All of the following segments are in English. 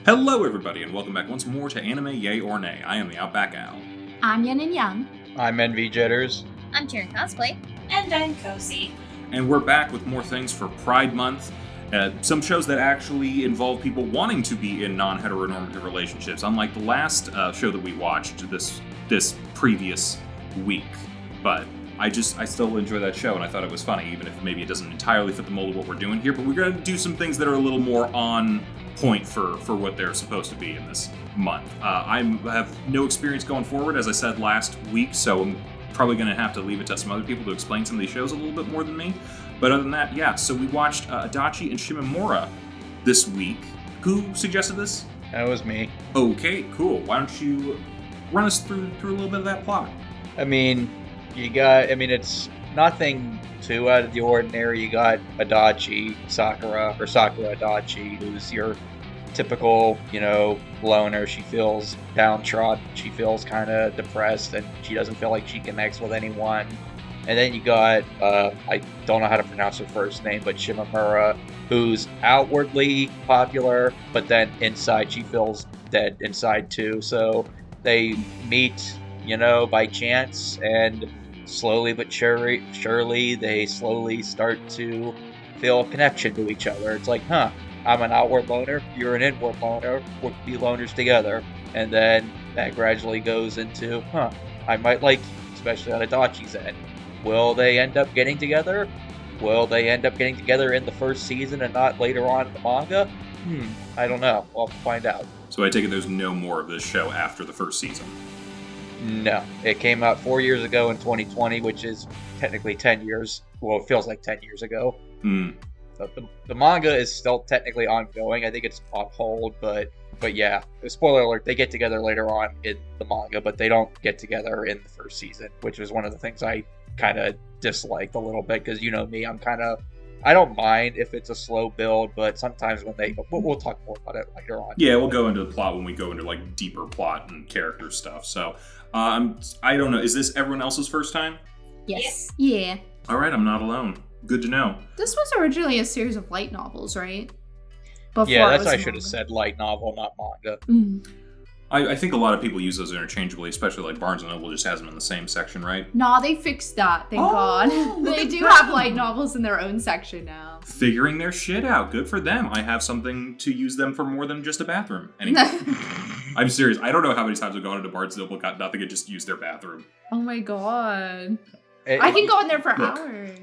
Hello, everybody, and welcome back once more to Anime Yay or Nay. I am the AYoN. I'm Yin&Jung. I'm NV Jitters. I'm CheerandCosplay. And I'm Kozi. And we're back with more things for Pride Month. Some shows that actually involve people wanting to be in non-heteronormative relationships, unlike the last show that we watched this previous week. But I still enjoy that show, and I thought it was funny, even if maybe it doesn't entirely fit the mold of what we're doing here. But we're going to do some things that are a little more on point for what they're supposed to be in this month. I have no experience going forward, as I said last week, so I'm probably going to have to leave it to some other people to explain some of these shows a little bit more than me. But other than that, yeah, so we watched Adachi and Shimimura this week. Who suggested this? That was me. Okay, cool. Why don't you run us through a little bit of that plot? It's nothing too out of the ordinary. You got Adachi, Sakura Adachi, who's your typical, loner. She feels downtrodden. She feels kind of depressed, and she doesn't feel like she connects with anyone. And then you got, I don't know how to pronounce her first name, but Shimimura, who's outwardly popular, but then inside she feels dead inside too. So they meet, by chance, and slowly but surely they slowly start to feel a connection to each other. It's like, I'm an outward loner, you're an inward loner, we'll be loners together. And then that gradually goes into, I might like you, especially on Adachi's end. Will they end up getting together? Will they end up getting together in the first season and not later on in the manga? I don't know. We'll have to find out. So I take it there's no more of this show after the first season? No. It came out 4 years ago in 2020, which is technically 10 years. Well, it feels like 10 years ago. The manga is still technically ongoing. I think it's on hold, but yeah. Spoiler alert, they get together later on in the manga, but they don't get together in the first season, which was one of the things I kind of disliked a little bit, because me, I don't mind if it's a slow build, but sometimes when we'll talk more about it later on. Yeah, we'll go into the plot when we go into like deeper plot and character stuff. So I don't know, is this everyone else's first time? Yes. Yeah. All right, I'm not alone. Good to know. This was originally a series of light novels, right? Before yeah, that's what I should have said, light novel, not manga. I think a lot of people use those interchangeably, especially like Barnes & Noble just has them in the same section, right? Nah, they fixed that, thank God. They do have light novels in their own section now. Figuring their shit out. Good for them. I have something to use them for more than just a bathroom. Anyway, I'm serious. I don't know how many times I've gone into Barnes & Noble, got nothing, and just used their bathroom. Oh my God. I can go in there for hours.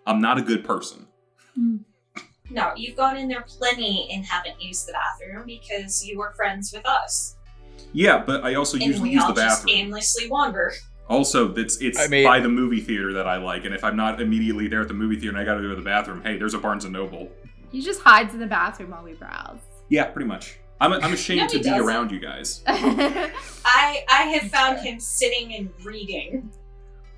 I'm not a good person. No, you've gone in there plenty and haven't used the bathroom because you were friends with us. Yeah, but I also usually use the bathroom. Just aimlessly wander. Also, it's by the movie theater that I like, and if I'm not immediately there at the movie theater and I gotta go to the bathroom, hey, there's a Barnes & Noble. He just hides in the bathroom while we browse. Yeah, pretty much. I'm ashamed to be around you guys. I have found him sitting and reading.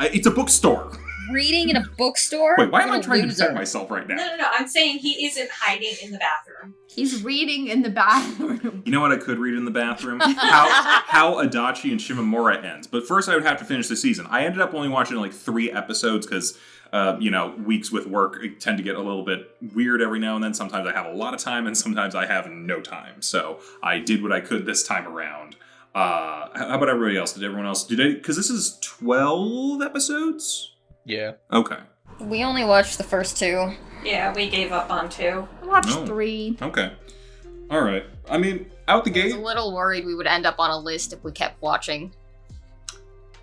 It's a bookstore. Reading in a bookstore? Wait, why am I trying to defend myself right now? No. I'm saying he isn't hiding in the bathroom. He's reading in the bathroom. You know what I could read in the bathroom? How Adachi and Shimimura ends. But first I would have to finish the season. I ended up only watching like 3 episodes because, weeks with work tend to get a little bit weird every now and then. Sometimes I have a lot of time and sometimes I have no time. So I did what I could this time around. How about everybody else? Did everyone else? Because this is 12 episodes? Yeah. Okay. We only watched the first 2. Yeah, we gave up on 2. I watched 3. Okay. All right. I mean, out the I was gate. a little worried we would end up on a list if we kept watching.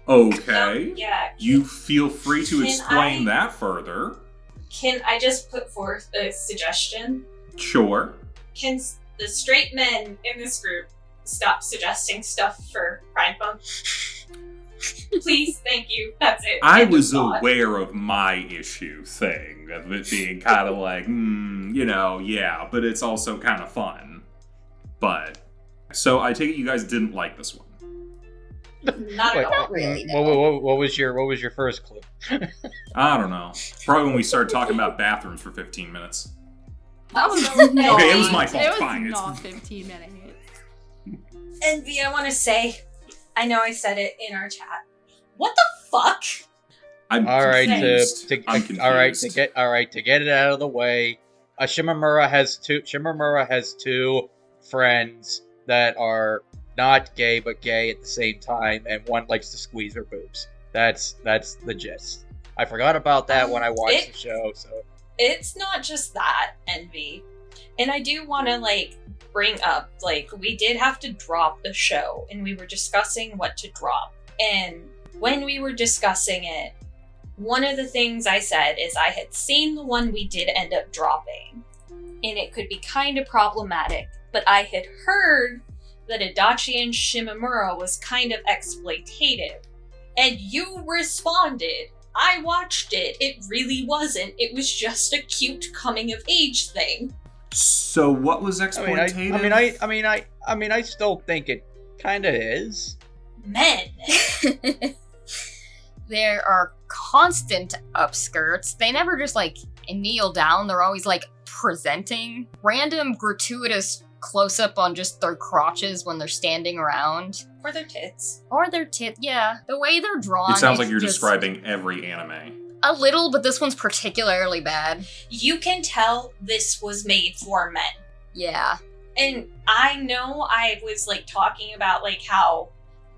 Okay. Yeah. You feel free to explain that further. Can I just put forth a suggestion? Sure. Can the straight men in this group stop suggesting stuff for Pride Month? Please, thank you. That's it. I was aware of my issue thing, of it being kind of like, but it's also kind of fun. But, so I take it you guys didn't like this one. Not at all. Not really, no. What was your first clue? I don't know. Probably when we started talking about bathrooms for 15 minutes. That was not. Okay, it was my fault. It was Fine. not 15 minutes. And V, I want to say, I know I said it in our chat. What the fuck? I'm confused. To get it out of the way. Shimimura has two friends that are not gay but gay at the same time, and one likes to squeeze her boobs. That's the gist. I forgot about that when I watched the show, so it's not just that, Envy. And I do want to, like, bring up, like, we did have to drop the show, and we were discussing what to drop. And when we were discussing it, one of the things I said is I had seen the one we did end up dropping, and it could be kind of problematic, but I had heard that Adachi and Shimimura was kind of exploitative. And you responded, I watched it, it really wasn't, it was just a cute coming of age thing. So what was exploitative? I mean, I still think it kind of is. Men. There are constant upskirts. They never just, like, kneel down. They're always, like, presenting random gratuitous close-up on just their crotches when they're standing around. Or their tits. Or their tits, yeah. The way they're drawn. It sounds like you're describing every anime. A little, but this one's particularly bad. You can tell this was made for men. Yeah. And I know I was, like, talking about, like, how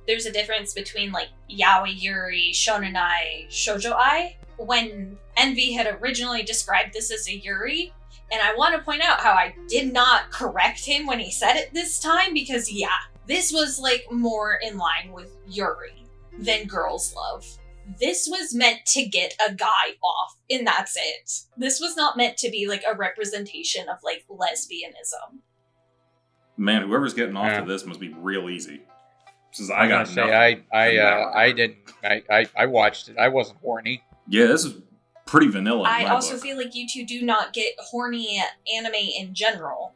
there's a difference between, like, yaoi yuri, shonenai, shoujo-ai, when Envy had originally described this as a yuri. And I want to point out how I did not correct him when he said it this time, because, yeah, this was, like, more in line with yuri than girls love. This was meant to get a guy off, and that's it. This was not meant to be, like, a representation of, like, lesbianism. Man, whoever's getting off of this must be real easy. Since I got say, I watched it. I wasn't horny. Yeah, this is pretty vanilla. I also feel like you two do not get horny at anime in general.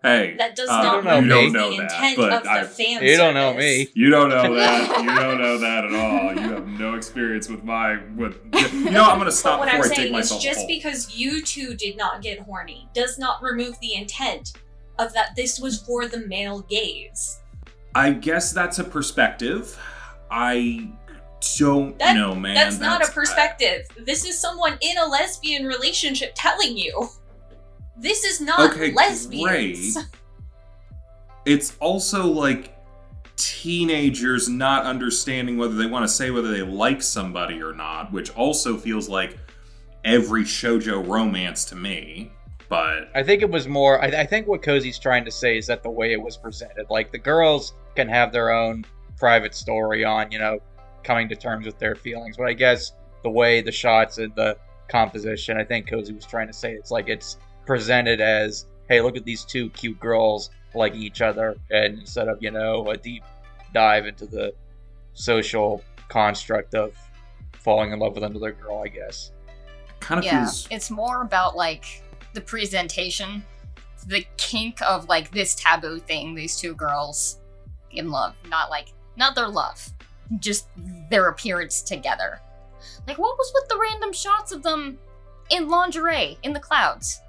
Hey, that does not remove the intent of the fan You don't know me. You don't know that. You don't know that at all. You have no experience with I'm going to stop what before I'm I take saying myself is just home. because you two did not get horny does not remove the intent of that this was for the male gaze. I guess that's a perspective. I don't know, man. That's not a perspective. This is someone in a lesbian relationship telling you. This is not lesbians. Great. It's also like teenagers not understanding whether they want to say whether they like somebody or not, which also feels like every shoujo romance to me. But I think it was more. I think what Kozi's trying to say is that the way it was presented, like the girls can have their own private story on, coming to terms with their feelings. But I guess the way the shots and the composition, I think Kozi was trying to say it's like it's presented as, hey, look at these two cute girls liking each other, and instead of a deep dive into the social construct of falling in love with another girl, I guess. Kind of feels... it's more about like the presentation, the kink of like this taboo thing, these two girls in love, not their love, just their appearance together. Like, what was with the random shots of them in lingerie in the clouds?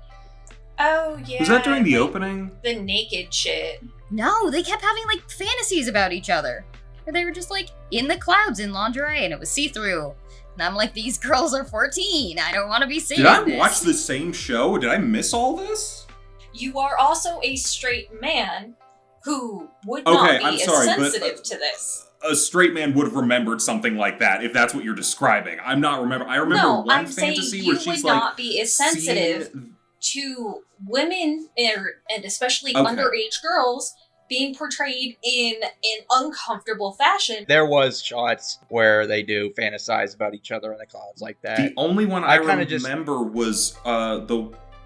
Oh, yeah. Was that during the opening? The naked shit. No, they kept having, like, fantasies about each other. Where they were just, like, in the clouds in lingerie, and it was see-through. And I'm like, these girls are 14. I don't want to be seeing this. Did I watch the same show? Did I miss all this? You are also a straight man who would not be as sensitive to this. A straight man would have remembered something like that, if that's what you're describing. I remember one fantasy where she's like... you would not be as sensitive to women, and especially underage girls, being portrayed in an uncomfortable fashion. There was shots where they do fantasize about each other in the clouds like that. The only one I remember was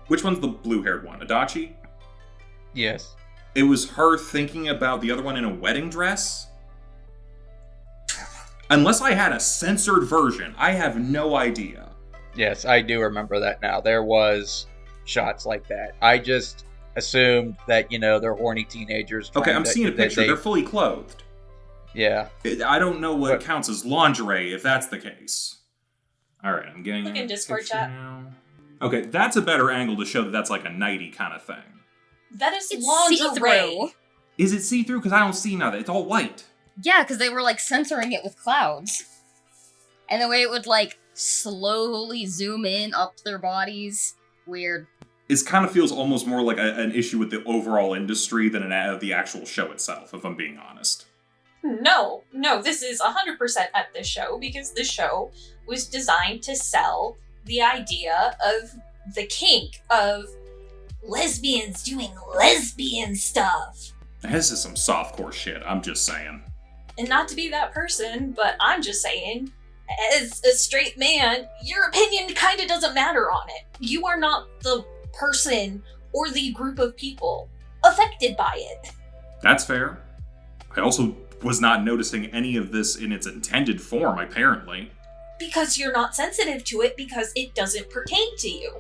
which one's the blue-haired one? Adachi? Yes. It was her thinking about the other one in a wedding dress. Unless I had a censored version, I have no idea. Yes, I do remember that now. There was shots like that. I just assumed that, they're horny teenagers. Okay, I'm seeing a picture. They're fully clothed. Yeah. I don't know what counts as lingerie, if that's the case. Alright, I'm getting... Look in Discord chat. Now. Okay, that's a better angle to show that that's like a nighty kind of thing. That is it's lingerie. See-through. Is it see-through? Because I don't see nothing. It's all white. Yeah, because they were, like, censoring it with clouds. And the way it would, like, slowly zoom in up their bodies. Weird. It kind of feels almost more like an issue with the overall industry than the actual show itself, if I'm being honest. No, this is 100% at this show, because the show was designed to sell the idea of the kink of lesbians doing lesbian stuff. This is some softcore shit, I'm just saying. And not to be that person, but I'm just saying, as a straight man, your opinion kind of doesn't matter on it. You are not the person or the group of people affected by it. That's fair. I also was not noticing any of this in its intended form, apparently. Because you're not sensitive to it, because it doesn't pertain to you.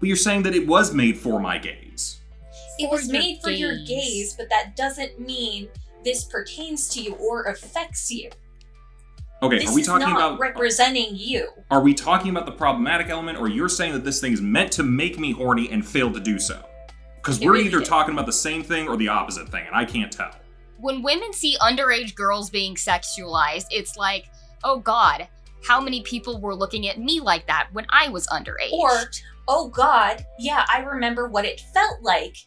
But you're saying that it was made for my gaze. It was made for your gaze. gaze, but that doesn't mean this pertains to you or affects you. Okay, This are we is talking not about representing you. Are we talking about the problematic element, or you're saying that this thing is meant to make me horny and failed to do so? Because It we're really either did. talking about the same thing or the opposite thing, and I can't tell. When women see underage girls being sexualized, it's like, oh god, how many people were looking at me like that when I was underage? Or, oh god, yeah, I remember what it felt like.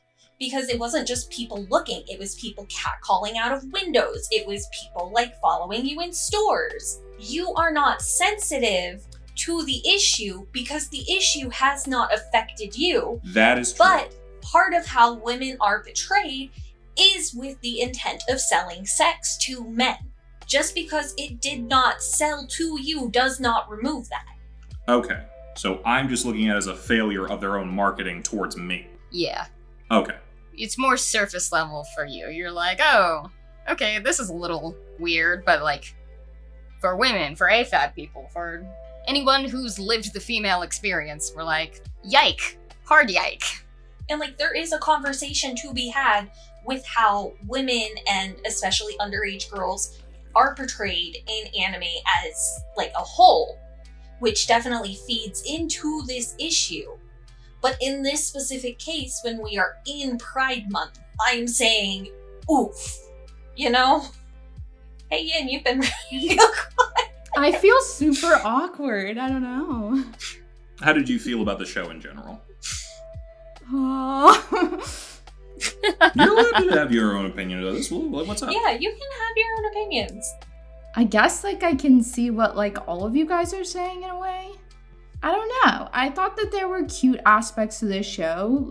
Because it wasn't just people looking, it was people catcalling out of windows. It was people, following you in stores. You are not sensitive to the issue because the issue has not affected you. That is true. But part of how women are portrayed is with the intent of selling sex to men. Just because it did not sell to you does not remove that. Okay, so I'm just looking at it as a failure of their own marketing towards me. Yeah. Okay. It's more surface level for you. You're like, oh, okay, this is a little weird, but for women, for AFAB people, for anyone who's lived the female experience, we're like, yike, hard yike. And there is a conversation to be had with how women, and especially underage girls, are portrayed in anime as a whole, which definitely feeds into this issue. But in this specific case, when we are in Pride Month, I'm saying, oof. You know? Hey, Yin, you've been real quiet. I feel super awkward. I don't know. How did you feel about the show in general? Oh. You're allowed to have your own opinion of this. What's up? Yeah, you can have your own opinions. I guess I can see what all of you guys are saying in a way. I don't know. I thought that there were cute aspects to this show.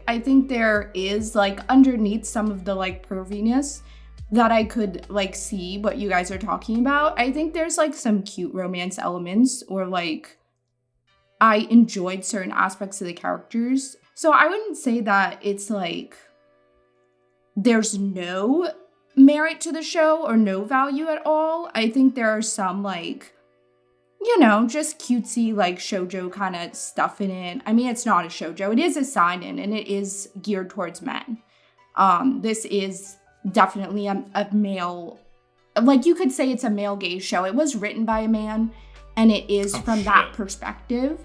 I think there is underneath some of the perviness that I could see what you guys are talking about. I think there's some cute romance elements, or I enjoyed certain aspects of the characters. So I wouldn't say that it's there's no merit to the show or no value at all. I think there are some just cutesy shoujo kind of stuff in it. I mean, it's not a shoujo. It is a seinen, and it is geared towards men. This is definitely a male, you could say it's a male gaze show. It was written by a man, and it is from that perspective.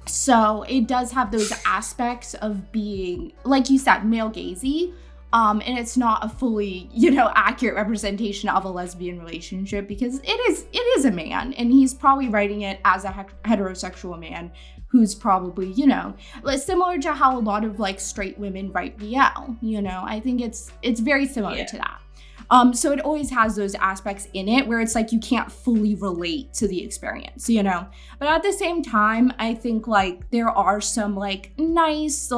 So it does have those aspects of being, like you said, male gazy. And it's not a fully, accurate representation of a lesbian relationship, because it is a man, and he's probably writing it as a heterosexual man who's probably, similar to how a lot of straight women write BL. I think it's very similar to that. So it always has those aspects in it where it's you can't fully relate to the experience, But at the same time, I think there are some nice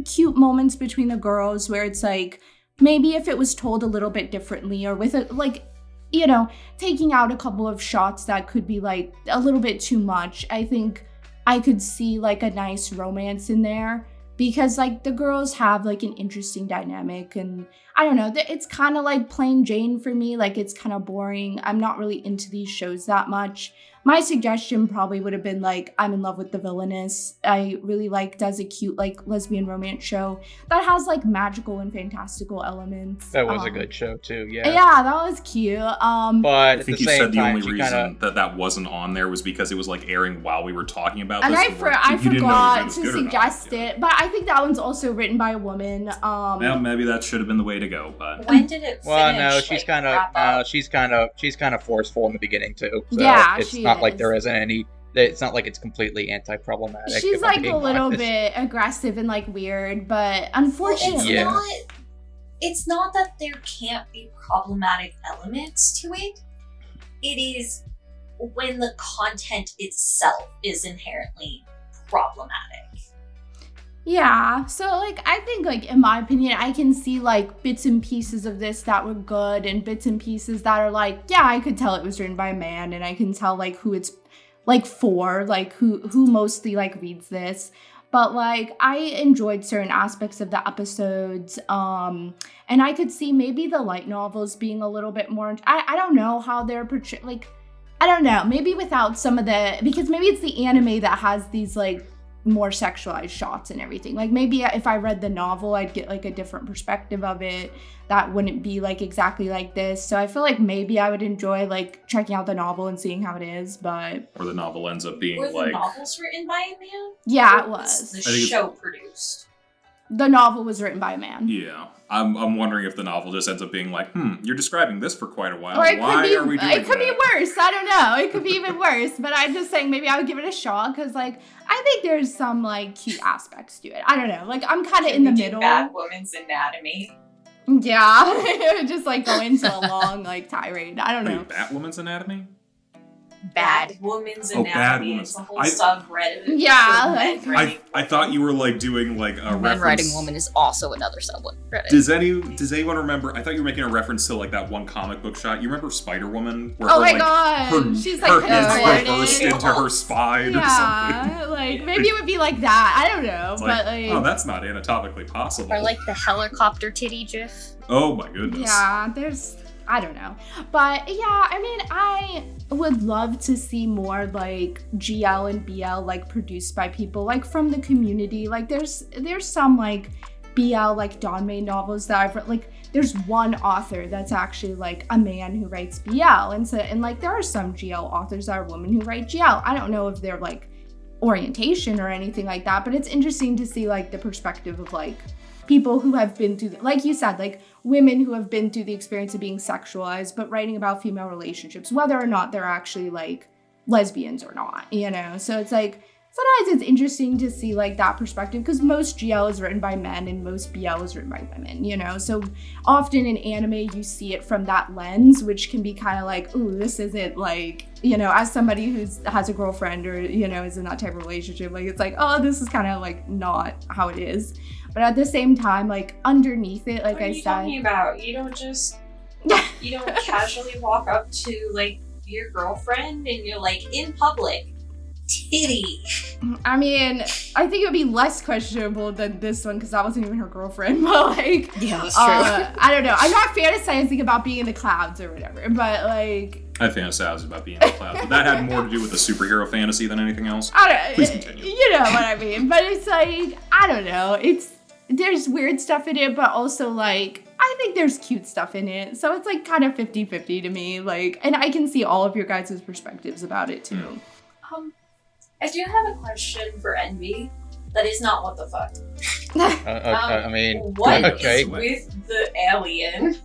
cute moments between the girls where it's maybe if it was told a little bit differently, or with taking out a couple of shots that could be a little bit too much. I think I could see a nice romance in there, because the girls have an interesting dynamic, and I don't know, it's kind of plain Jane for me. It's kind of boring. I'm not really into these shows that much. My suggestion probably would have been I'm in love with the villainess. I really does a cute lesbian romance show that has magical and fantastical elements. That was a good show too, yeah. Yeah, that was cute. But I at think the you same said the time, only she reason kinda, that wasn't on there was because it was airing while we were talking about And this. I You didn't know forgot if it was to good or not. suggest it, but I think that one's also written by a woman. Well, maybe that should have been the way to go, but When did it finish? well, no, she's kind wrap up? of she's kind of forceful in the beginning too. So Yeah, it's she not like is. there isn't it's not like it's completely anti-problematic. She's if I'm like being a little honest. bit aggressive and like weird, but unfortunately, Yeah. It's not that there can't be problematic elements to it. It is when the content itself is inherently problematic. yeah. So like I think like in my opinion, I can see like bits and pieces of this that were good and bits and pieces that are like, yeah, I could tell it was written by a man, and I can tell like who it's like for, like who mostly like reads this. But like I enjoyed certain aspects of the episodes, and I could see maybe the light novels being a little bit more. I don't know how they're portrayed. Like I don't know, maybe without some of the, because maybe it's the anime that has these like more sexualized shots and everything. Like maybe if I read the novel, I'd get like a different perspective of it that wouldn't be like exactly like this. So I feel like maybe I would enjoy like checking out the novel and seeing how it is, but Or the novel ends up being Were the like novels written by a man? yeah, it Or was. the I think it's- show produced. The novel was written by a man. yeah. I'm wondering if the novel just ends up being like, you're describing this for quite a while. Or it Why could be, are we doing it could be that? worse. I don't know. It could be even worse. But I'm just saying maybe I would give it a shot because like I think there's some like cute aspects to it. I don't know. Like I'm kind of in the middle. Bad Woman's Anatomy. Yeah, just like go into a long like tirade. I don't know. Wait, Batwoman's Anatomy? Bad. Woman's Oh, Bad Anatomy. Woman's- It's a whole I- subreddit. Yeah, for men like- writing I thought you were like doing like a Men reference. writing woman is also another subreddit. Does anyone remember? I thought you were making a reference to like that one comic book shot. You remember Spider Woman? Where Oh her, my like, god, she's like her head's contorted. reversed into her spine or something. Yeah, like maybe it would be like that. I don't know, It's but like, like oh, that's not anatomically possible. Or like the helicopter titty gif. Oh my goodness. yeah, there's I don't know. But yeah, I mean, I would love to see more like GL and BL like produced by people like from the community. Like there's some like BL like Donmei novels that I've read. Like there's one author that's actually like a man who writes BL, and like there are some GL authors that are women who write GL. I don't know if they're like orientation or anything like that, but it's interesting to see like the perspective of like people who have been through, like you said, like women who have been through the experience of being sexualized, but writing about female relationships, whether or not they're actually like lesbians or not, you know? So it's like, sometimes it's interesting to see like that perspective because most GL is written by men and most BL is written by women, you know? So often in anime, you see it from that lens, which can be kind of like, ooh, this isn't like, you know, as somebody who has a girlfriend or, you know, is in that type of relationship, like it's like, oh, this is kind of like not how it is. But at the same time, like underneath it, like What are I you said, talking about? You don't just you don't casually walk up to like your girlfriend and you're like in public, titty. I mean, I think it would be less questionable than this one because that wasn't even her girlfriend. But like, Yeah, that's I don't know. I'm not fantasizing about being in the clouds or whatever. But like, I fantasized about being in the clouds, but that had more to do with the superhero fantasy than anything else. I don't. Please continue. You know what I mean? But it's like I don't know. There's weird stuff in it, but also like I think there's cute stuff in it. So it's like kind of 50-50 to me. Like, and I can see all of your guys' perspectives about it too. I do have a question for Envy. That is not what the fuck. I mean, What is okay. with the alien?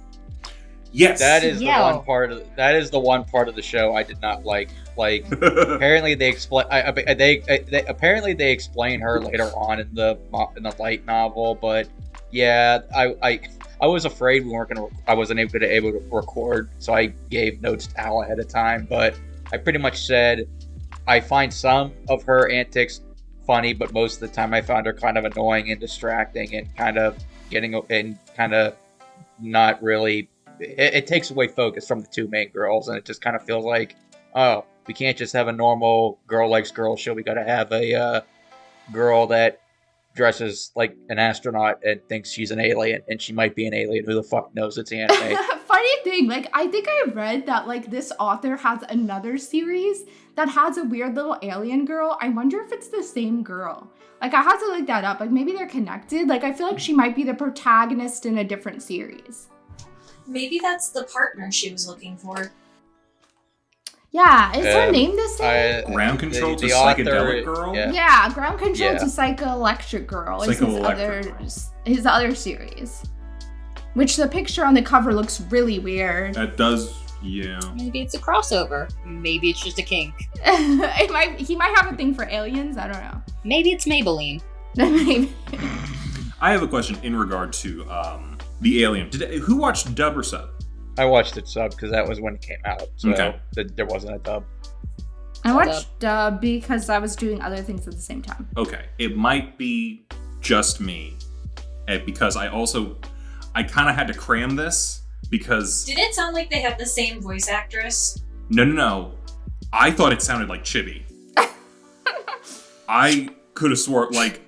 Yes. That is Yeah. the one part. That is the one part of the show I did not like. Like, apparently they explain. They apparently they explain her later on in the light novel. But yeah, I was afraid we weren't gonna. I wasn't able to record, so I gave notes to Al ahead of time. But I pretty much said I find some of her antics funny, but most of the time I found her kind of annoying and distracting, and kind of not really. It takes away focus from the two main girls, and it just kind of feels like, oh, we can't just have a normal girl likes girl show. We got to have a girl that dresses like an astronaut and thinks she's an alien, and she might be an alien. Who the fuck knows? It's anime. Funny thing, like I think I read that like this author has another series that has a weird little alien girl. I wonder if it's the same girl. Like I have to look that up. Like maybe they're connected. Like I feel like she might be the protagonist in a different series. Maybe that's the partner she was looking for. Yeah, is her name the same? Ground Control to the author- Psychedelic Girl? yeah. Yeah, Ground Control Yeah. to Psycho-Electric Girl is his other series. Which the picture on the cover looks really weird. That does Yeah. Maybe it's a crossover. Maybe it's just a kink. He might have a thing for aliens. I don't know. Maybe it's Maybelline. Maybe. I have a question in regard to the Alien. Who watched dub or sub? I watched it sub because that was when it came out. So Okay. there wasn't a dub. I watched dub because I was doing other things at the same time. Okay. It might be just me. Because I kind of had to cram this because... Did it sound like they have the same voice actress? No. I thought it sounded like Chibi. I could have swore, like...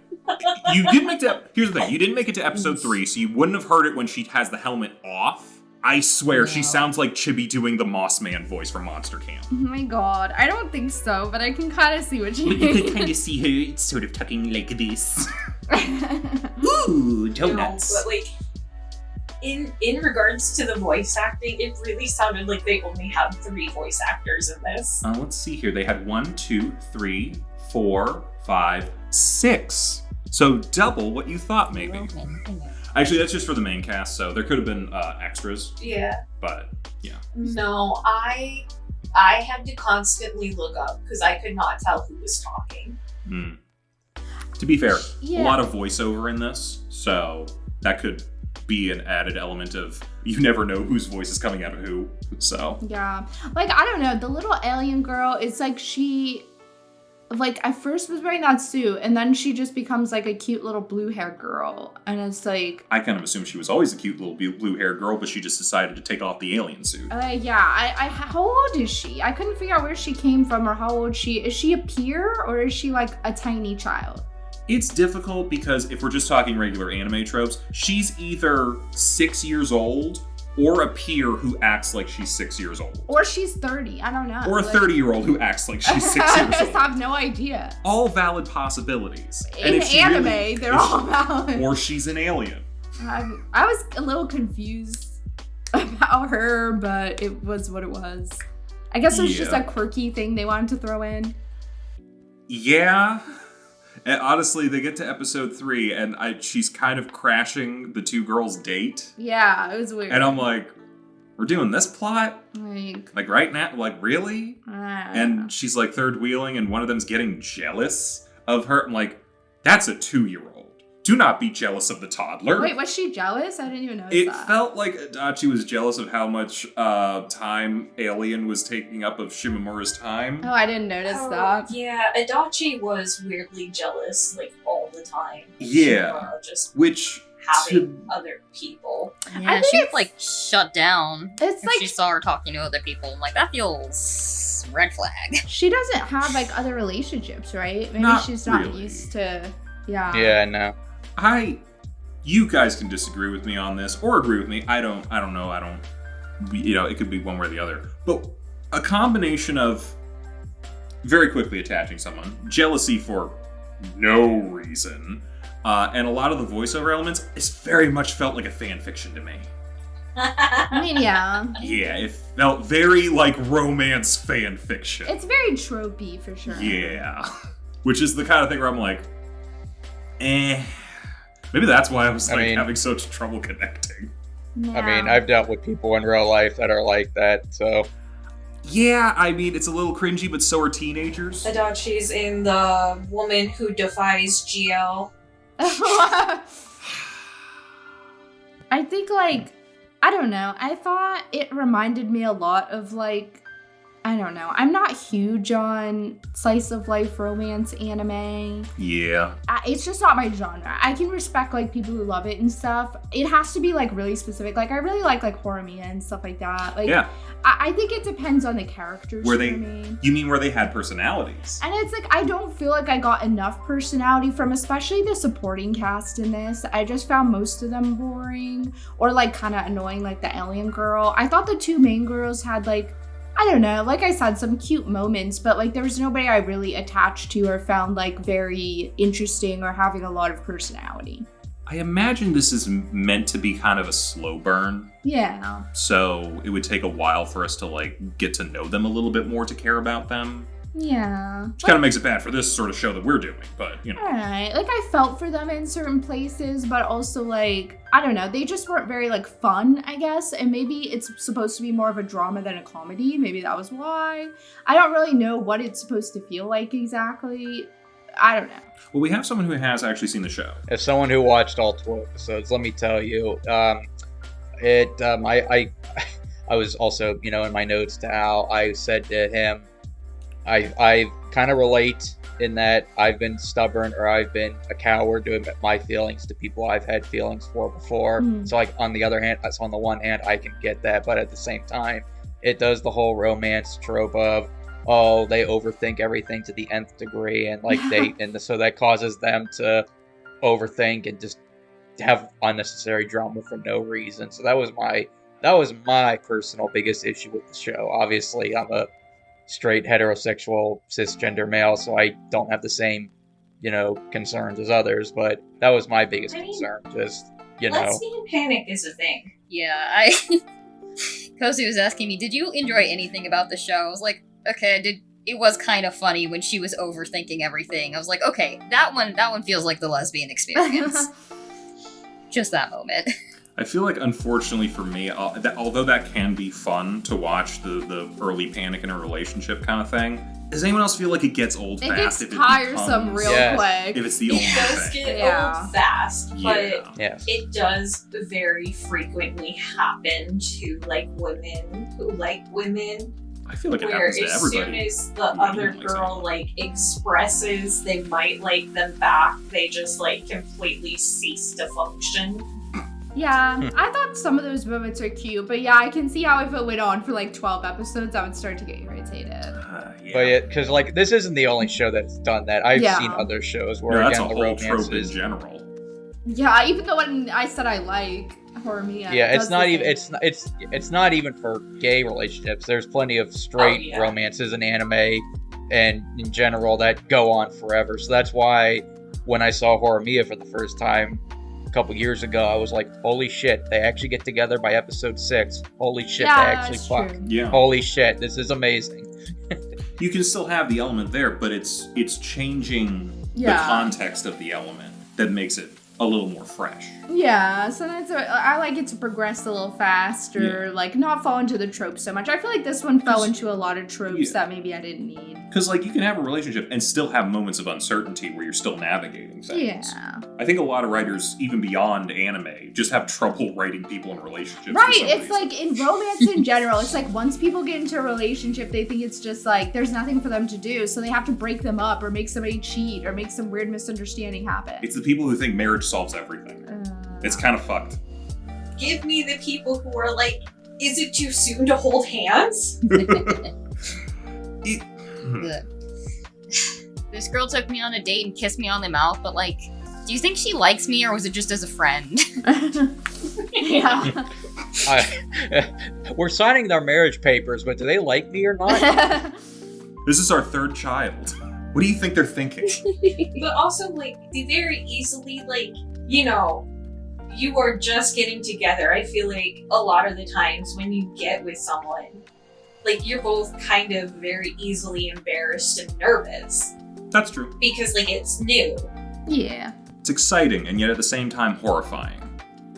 You didn't make it Here's the thing. You didn't make it to episode 3, so you wouldn't have heard it when she has the helmet off. I swear, she sounds like Chibi doing the Moss Man voice from Monster Camp. Oh my god. I don't think so, but I can kind of see what you mean. But you can kind of see her, it's sort of tucking like this. Ooh, donuts. No, but like, in regards to the voice acting, it really sounded like they only had 3 voice actors in this. Let's see here. They had 1, 2, 3, 4, 5, 6. So double what you thought, maybe. Actually, that's just for the main cast, so there could have been extras. Yeah. But, yeah. No, I had to constantly look up because I could not tell who was talking. To be fair, Yeah. a lot of voiceover in this, so that could be an added element of you never know whose voice is coming out of who, so. Yeah. Like, I don't know. The little alien girl, it's like she... Like, at first was wearing that suit, and then she just becomes, like, a cute little blue-haired girl. And it's like... I kind of assumed she was always a cute little blue-haired girl, but she just decided to take off the alien suit. Yeah. How old is she? I couldn't figure out where she came from or how old she... Is she a peer, or is she, like, a tiny child? It's difficult because if we're just talking regular anime tropes, she's either 6 years old or a peer who acts like she's 6 years old. Or she's 30. I don't know. Or a 30-year-old who acts like she's 6 years I old. just have no idea. All valid possibilities. In anime, they're all valid. Or she's an alien. I was a little confused about her, but it was what it was. I guess it was just a quirky thing they wanted to throw in. Yeah. And honestly, they get to episode 3, and she's kind of crashing the 2 girls' date. Yeah, it was weird. And I'm like, we're doing this plot? Like right now? Like, really? And she's like third wheeling, and one of them's getting jealous of her. I'm like, that's a 2-year-old. Do not be jealous of the toddler. Wait, was she jealous? I didn't even notice It that. felt like Adachi was jealous of how much time Alien was taking up of Shimimura's time. Oh, I didn't notice that. Yeah, Adachi was weirdly jealous, like, all the time. Yeah. Shimimura just Which... having other people. Yeah, think she it's- like shut down It's when like she saw her talking to other people. I'm like, that feels red flag. she doesn't have like other relationships, right? Maybe Not she's not really. used to. Yeah. Yeah, no. You guys can disagree with me on this or agree with me. I don't know. It could be one way or the other. But a combination of very quickly attaching someone, jealousy for no reason, and a lot of the voiceover elements, it's very much felt like a fan fiction to me. I mean, yeah. Yeah, it felt very like romance fan fiction. It's very tropey for sure. Yeah. Which is the kind of thing where I'm like, Maybe that's why I was having such trouble connecting. Yeah. I mean, I've dealt with people in real life that are like that, so. Yeah, I mean, it's a little cringy, but so are teenagers. Adachi's in The Woman Who Defies GL. I think, like, I don't know. I thought it reminded me a lot of, like, I don't know. I'm not huge on slice of life romance anime. Yeah. It's just not my genre. I can respect, like, people who love it and stuff. It has to be, like, really specific. Like, I really like Horimiya and stuff like that. Like, yeah. I think it depends on the characters for me. You mean where they had personalities? And it's like, I don't feel like I got enough personality from especially the supporting cast in this. I just found most of them boring or, like, kind of annoying, like the alien girl. I thought the 2 main girls had, like, I don't know, like I said, some cute moments, but, like, there was nobody I really attached to or found, like, very interesting or having a lot of personality. I imagine this is meant to be kind of a slow burn. Yeah. So it would take a while for us to, like, get to know them a little bit more to care about them. Yeah. Which kind of makes it bad for this sort of show that we're doing, but, you know. Alright. Like, I felt for them in certain places, but also, like, I don't know. They just weren't very, like, fun, I guess. And maybe it's supposed to be more of a drama than a comedy. Maybe that was why. I don't really know what it's supposed to feel like exactly. I don't know. Well, we have someone who has actually seen the show. As someone who watched all 12 episodes, let me tell you, I was also, in my notes to Al, I said to him, I kind of relate in that I've been stubborn or I've been a coward to admit my feelings to people I've had feelings for before. So, like, on the one hand, I can get that, but at the same time, it does the whole romance trope of, oh, they overthink everything to the nth degree, and like so that causes them to overthink and just have unnecessary drama for no reason. So that was my personal biggest issue with the show. Obviously, I'm a straight heterosexual cisgender male, so I don't have the same, concerns as others. But that was my biggest concern. Just lesbian panic is a thing. Yeah, Kozi was asking me, did you enjoy anything about the show? I was like, okay, it was kind of funny when she was overthinking everything. I was like, okay, that one feels like the lesbian experience. Just that moment. I feel like, unfortunately for me, although that can be fun to watch, the early panic in a relationship kind of thing, does anyone else feel like it gets old fast? It gets tiresome real quick. If it's the only It does thing. get old fast, but yes. it does very frequently happen to, like, women who like women. I feel like it Where happens to as soon everybody. as the other girl, like, expresses they might like them back, they just, like, completely cease to function. Yeah, I thought some of those moments are cute, but yeah, I can see how if it went on for like 12 episodes, I would start to get irritated. But because like this isn't the only show that's done that. I've seen other shows where that's again a the whole romance trope in is general. Yeah, even though when I said I like horror media, yeah, it's not even for gay relationships. There's plenty of straight romances in anime and in general that go on forever. So that's why when I saw Horror Mia for the first time a couple years ago, I was like, holy shit, they actually get together by episode 6. Holy shit, they actually fuck. True. Yeah. Holy shit, this is amazing. You can still have the element there, but it's changing the context of the element that makes it a little more fresh. Yeah, sometimes I like it to progress a little faster, like not fall into the tropes so much. I feel like this one fell into a lot of tropes that maybe I didn't need. Because, like, you can have a relationship and still have moments of uncertainty where you're still navigating things. Yeah. I think a lot of writers, even beyond anime, just have trouble writing people in relationships. Right, it's like in romance in general, it's like once people get into a relationship, they think it's just like there's nothing for them to do, so they have to break them up or make somebody cheat or make some weird misunderstanding happen. It's the people who think marriage solves everything. It's kind of fucked. Give me the people who are like, is it too soon to hold hands? This girl took me on a date and kissed me on the mouth, but like, do you think she likes me or was it just as a friend? Yeah. We're signing their marriage papers, but do they like me or not? This is our third child. What do you think they're thinking? But also, like, they very easily, like, you are just getting together. I feel like a lot of the times when you get with someone, like, you're both kind of very easily embarrassed and nervous. That's true. Because, like, it's new. Yeah. It's exciting and yet at the same time horrifying.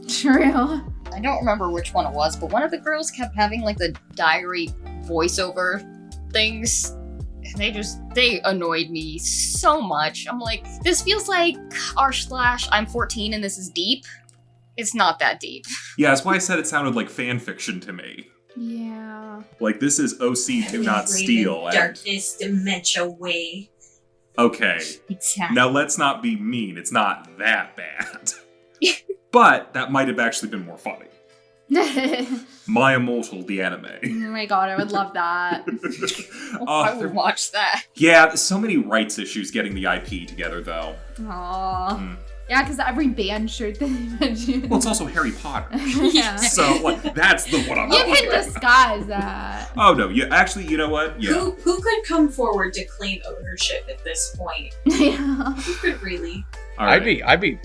True. I don't remember which one it was, but one of the girls kept having like the diary voiceover things. And they annoyed me so much. I'm like, this feels like r/I'm 14 and this is deep. It's not that deep. Yeah, that's why I said it sounded like fan fiction to me. Yeah. Like, this is OC Do Not Steal. Darkness, dementia way. Okay. Exactly. Now let's not be mean. It's not that bad. But that might have actually been more funny. My Immortal, the anime. Oh my god, I would love that. I would watch that. Yeah, there's so many rights issues getting the IP together, though. Aww. Yeah, because every band shirt that they mentioned. Well, it's also Harry Potter. Yeah. So, like, that's the one I'm You talking can about. disguise that. Oh, no. You know what? Yeah. Who could come forward to claim ownership at this point? Yeah. Who could really? All right. I would,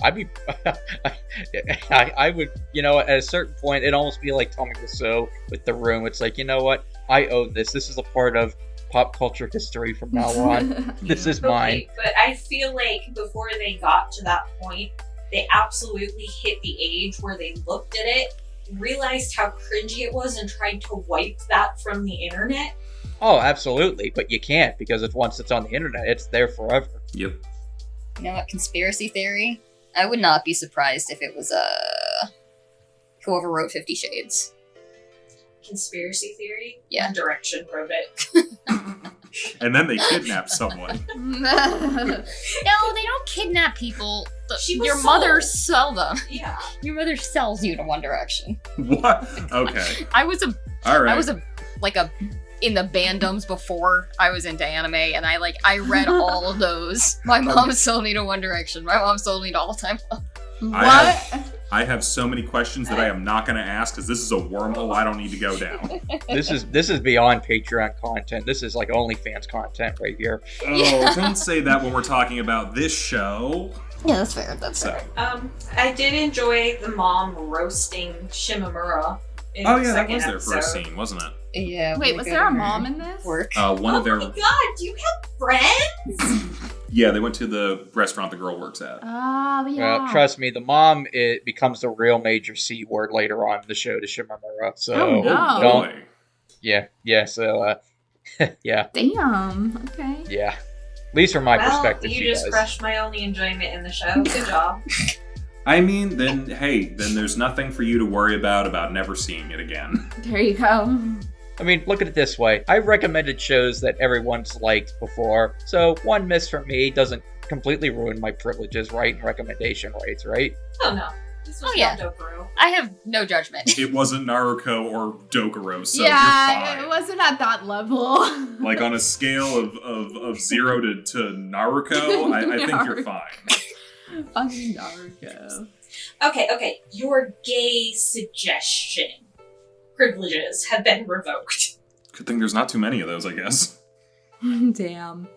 at a certain point, it'd almost be like Tommy Wiseau with The Room. It's like, you know what? I own this. This is a part of pop culture history from now on. This is mine. Okay, but I feel like before they got to that point, they absolutely hit the age where they looked at it, realized how cringy it was, and tried to wipe that from the internet. Oh, absolutely, but you can't because once it's on the internet, it's there forever. Yep. You know what? Conspiracy theory? I would not be surprised if it was whoever wrote 50 Shades. Conspiracy theory? Yeah. One Direction wrote it. And then they kidnapped someone. No, they don't kidnap people. She was Your sold. mother sell them. Yeah. Your mother sells you to One Direction. What? Okay. I was All right. in the bandoms before I was into anime, and I read all of those. My mom sold me to One Direction. My mom sold me to All Time Low. What? I have so many questions that I am not going to ask because this is a wormhole I don't need to go down. This is beyond Patreon content. This is like OnlyFans content right here. Oh, don't say that when we're talking about this show. Yeah, that's fair. That's fair. I did enjoy the mom roasting Shimimura in Oh the yeah, that second was their episode. first scene, wasn't it? Yeah. Wait, was there a mom in this? Work. One of their Oh my god, do you have friends? yeah, they went to the restaurant the girl works at. Oh, yeah. Trust me, the mom it becomes the real major C word later on in the show to Shimimura. So Oh, no. don't. Boy. Yeah. So yeah. Damn. Okay. Yeah. At least from my Well, perspective, you she just does. crushed my only enjoyment in the show. Good job. I mean, then there's nothing for you to worry about never seeing it again. There you go. I mean, look at it this way. I recommended shows that everyone's liked before, so one miss from me doesn't completely ruin my privileges, right, and recommendation rights, right? Oh no. This was Oh, yeah. not Dokuro. I have no judgment. It wasn't Naruto or Dokuro, so yeah, you're it fine. wasn't at that level. Like on a scale of 0 to Naruto, I think you're fine. Fucking Naruto. Okay. Your gay suggestion privileges have been revoked. Good thing there's not too many of those, I guess. Damn.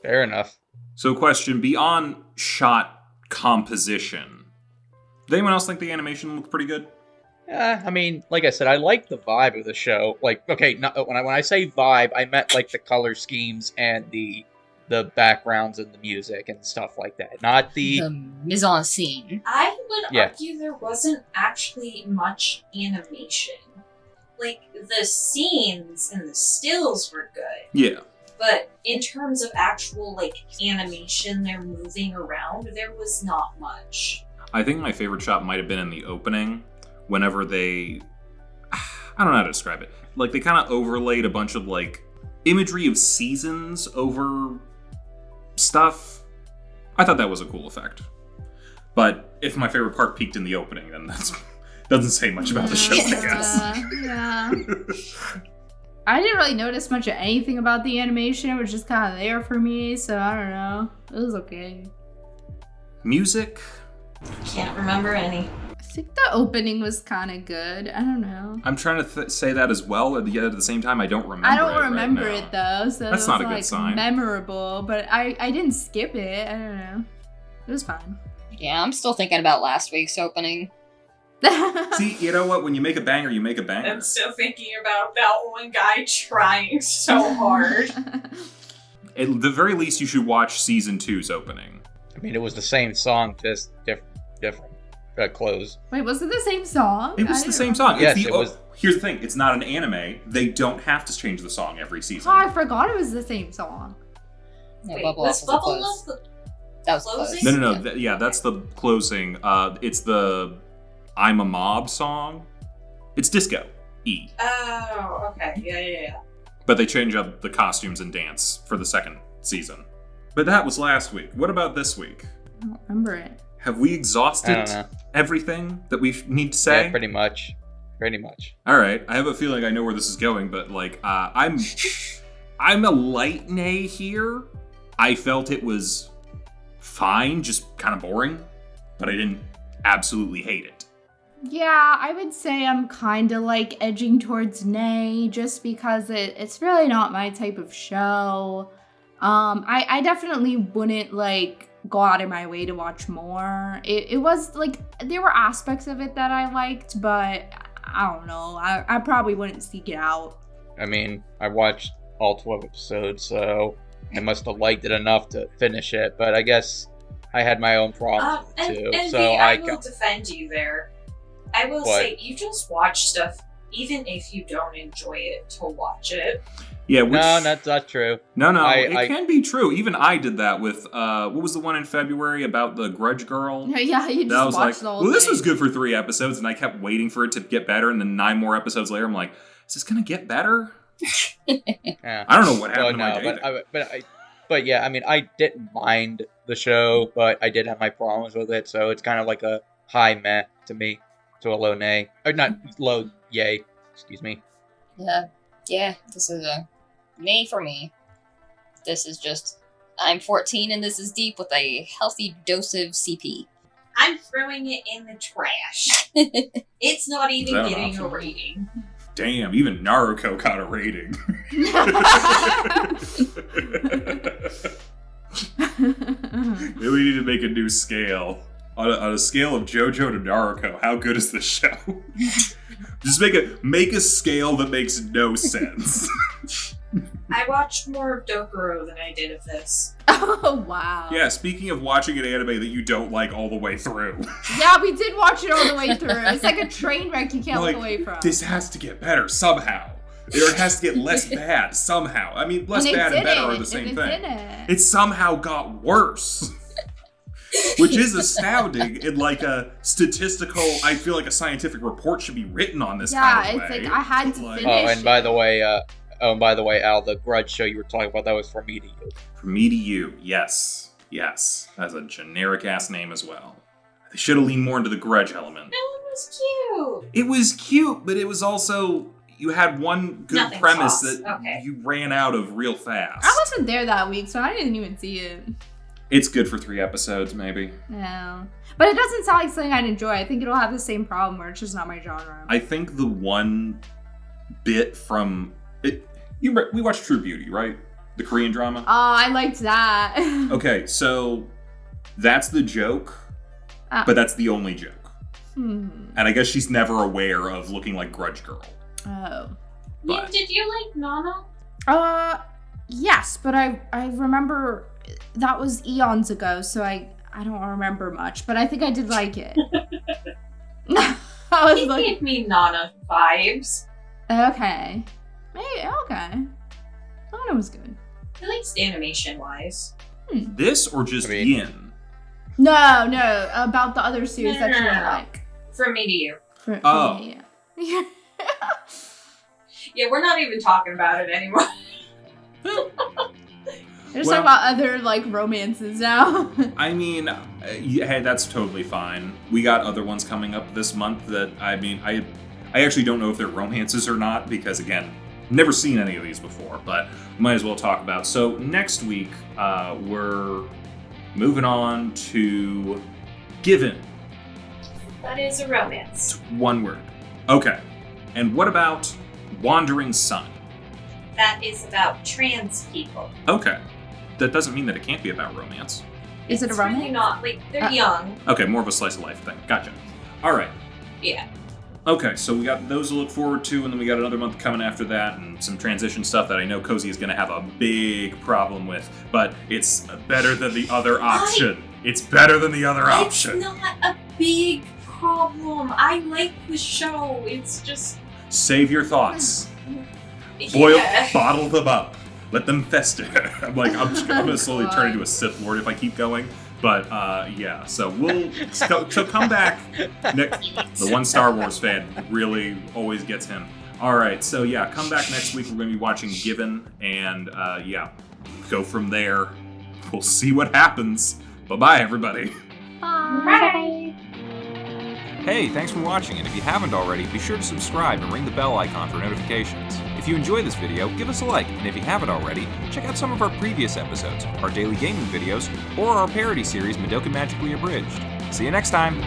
Fair enough. So question, beyond shot composition, did anyone else think the animation looked pretty good? I mean, like I said, I like the vibe of the show. Like, okay, when I say vibe, I meant like the color schemes and the backgrounds and the music and stuff like that. Not the mise en scene. I would Yeah. argue there wasn't actually much animation. Like, the scenes and the stills were good, Yeah. but in terms of actual, like, animation, they're moving around, there was not much. I think my favorite shot might have been in the opening, whenever they... I don't know how to describe it. Like, they kind of overlaid a bunch of, like, imagery of seasons over stuff. I thought that was a cool effect. But if my favorite part peaked in the opening, then that's... doesn't say much about the show, I guess. Yeah. I didn't really notice much of anything about the animation. It was just kind of there for me, so I don't know. It was okay. Music? Can't remember any. I think the opening was kind of good. I don't know. I'm trying to say that as well, yet at the same time, I don't remember I don't it remember right it now. though, so That's it not was a good like sign. memorable. But I didn't skip it. I don't know. It was fine. Yeah, I'm still thinking about last week's opening. See, you know what? When you make a banger, you make a banger. I'm still thinking about that one guy trying so hard. At the very least, you should watch season 2's opening. I mean, it was the same song, just different clothes. Wait, was it the same song? It was I the didn't same remember. song. Yes, It's the, it was. Here's the thing: it's not an anime. They don't have to change the song every season. Oh, I forgot it was the same song. No, Wait, Bubble was Up was a Bubble close. Up the... That was closing? close. No. Yeah, that's the closing. It's the "I'm a Mob" song. It's disco E, Oh, okay. Yeah. but they change up the costumes and dance for the second season. But that was last week. What about this week? I don't remember it. Have we I exhausted don't know. everything that we need to say? Yeah, pretty much. Pretty much. All right, I have a feeling I know where this is going, but like, I'm a light nay here. I felt it was fine, just kind of boring, but I didn't absolutely hate it. Yeah, I would say I'm kind of like edging towards nay, just because it's really not my type of show. I definitely wouldn't like go out of my way to watch more. It was like there were aspects of it that I liked, but I don't know. I probably wouldn't seek it out. I mean, I watched all 12 episodes, so I must have liked it enough to finish it. But I guess I had my own problems too. And So I will defend you there. I will say, you just watch stuff, even if you don't enjoy it, to watch it. Yeah, no, that's not true. No, it can be true. Even I did that with, what was the one in February about the Grudge Girl? Yeah, you just watched the whole thing. This was good for 3 episodes, and I kept waiting for it to get better, and then 9 more episodes later, I'm like, is this gonna get better? Yeah. I don't know what happened to my day. But yeah, I mean, I didn't mind the show, but I did have my problems with it, so it's kind of like a high meh to me, to a low nay. Or not low yay, excuse me. Yeah, this is a nay for me. This is just, I'm 14 and this is deep with a healthy dose of CP. I'm throwing it in the trash. It's not even getting a rating. Damn, even Naruto got a rating. Maybe we need to make a new scale. On a scale of JoJo to Naruto, how good is this show? Just make a scale that makes no sense. I watched more of Dokuro than I did of this. Oh, wow. Yeah, speaking of watching an anime that you don't like all the way through. Yeah, we did watch it all the way through. It's like a train wreck you can't look away from. This has to get better somehow. Or it has to get less bad somehow. I mean, less bad and better are the same thing. It somehow got worse. Which is astounding in like a statistical, I feel like a scientific report should be written on this kind of way. Yeah, it's like I had to finish and by the way, Al, the Grudge show you were talking about, that was From Me to You. From Me to You, yes. Yes. That's a generic-ass name as well. They should have leaned more into the Grudge element. That one was cute. It was cute, but it was also, you had one good premise that you ran out of real fast. I wasn't there that week, so I didn't even see it. It's good for 3 episodes, maybe. Yeah. But it doesn't sound like something I'd enjoy. I think it'll have the same problem where it's just not my genre. I think the one bit from it, we watched True Beauty, right? The Korean drama? Oh, I liked that. Okay, so that's the joke, but that's the only joke. And I guess she's never aware of looking like Grudge Girl. Oh. Yeah, did you like Nana? Yes, but I remember that was eons ago, so I don't remember much, but I think I did like it. It gave me Nana vibes. Okay. Maybe, okay. Nana was good. At least animation-wise. This or just Yin? No, about the other series that you don't like. From Me to You. From Me, yeah. Yeah, we're not even talking about it anymore. We're just talking about other, like, romances now. I mean, hey, that's totally fine. We got other ones coming up this month that, I mean, I actually don't know if they're romances or not, because, again, never seen any of these before, but might as well talk about. So, next week, we're moving on to Given. That is a romance. One word. Okay. And what about Wandering Sun? That is about trans people. Okay. That doesn't mean that it can't be about romance. Is it a romance? Really not. Like, they're young. Okay, more of a slice of life thing. Gotcha. All right. Yeah. Okay, so we got those to look forward to, and then we got another month coming after that, and some transition stuff that I know Kozi is going to have a big problem with, but it's better than the other option. It's better than the other option. It's not a big problem. I like the show. It's just... Save your thoughts. Yeah. Bottle them up. Let them fester. I'm going to slowly turn into a Sith Lord if I keep going. But, yeah, so so come back. The one Star Wars fan really always gets him. All right, so yeah, come back next week. We're going to be watching Given, and, yeah, go from there. We'll see what happens. Bye-bye, everybody. Bye. Hey, thanks for watching, and if you haven't already, be sure to subscribe and ring the bell icon for notifications. If you enjoy this video, give us a like, and if you haven't already, check out some of our previous episodes, our daily gaming videos, or our parody series Madoka Magically Abridged. See you next time!